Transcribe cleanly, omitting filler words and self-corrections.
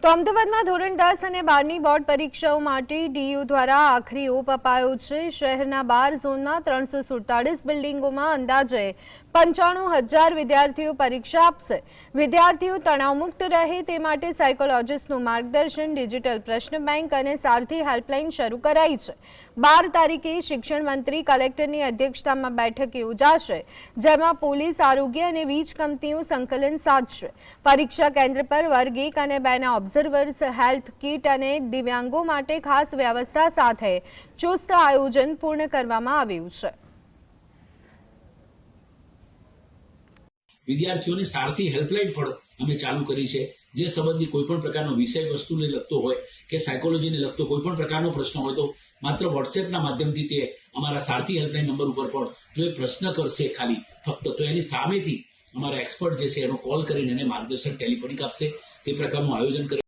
તો અમદાવાદમાં ધોરણ 10 અને 12ની બોર્ડ પરીક્ષાઓ માટે ડીયુ દ્વારા આખરી ઓપ અપાયો છે। શહેરના 12 ઝોનમાં 347 બિલ્ડિંગોમાં અંદાજે 95,000 વિદ્યાર્થીઓ પરીક્ષા આપશે। વિદ્યાર્થીઓ તણાવમુક્ત રહે તે માટે સાયકોલોજિસ્ટનું માર્ગદર્શન, ડિજિટલ પ્રશ્ન બેંક અને સારથી હેલ્પલાઇન શરૂ કરાઈ છે। 12 તારીખે શિક્ષણ મંત્રી કલેક્ટરની અધ્યક્ષતામાં બેઠક યોજાશે, જેમાં પોલીસ, આરોગ્ય અને વીજ કંપનીઓ સંકલન સાધશે। પરીક્ષા કેન્દ્ર પર વર્ગ 1 અને 2ના ઓબ્ઝર્વર્સ, હેલ્થ કિટ અને દિવ્યાંગો માટે ખાસ વ્યવસ્થા સાથે ચુસ્ત આયોજન પૂર્ણ કરવામાં આવ્યું છે। વિદ્યાર્થીઓની સારથી હેલ્પલાઇન પણ અમે ચાલુ કરી છે, જે સંબંધી કોઈપણ પ્રકારનો વિષય વસ્તુને લગતો હોય કે સાયકોલોજીને લગતો કોઈપણ પ્રકારનો પ્રશ્ન હોય તો માત્ર વોટ્સએપના માધ્યમથી તે અમારા સારથી હેલ્પલાઇન નંબર ઉપર પણ જો એ પ્રશ્ન કરશે ખાલી ફક્ત, તો એની સામેથી અમારા એક્સપર્ટ જે છે એનો કોલ કરીને એને માર્ગદર્શન ટેલિફોનિક આપશે। તે પ્રકારનું આયોજન કરે।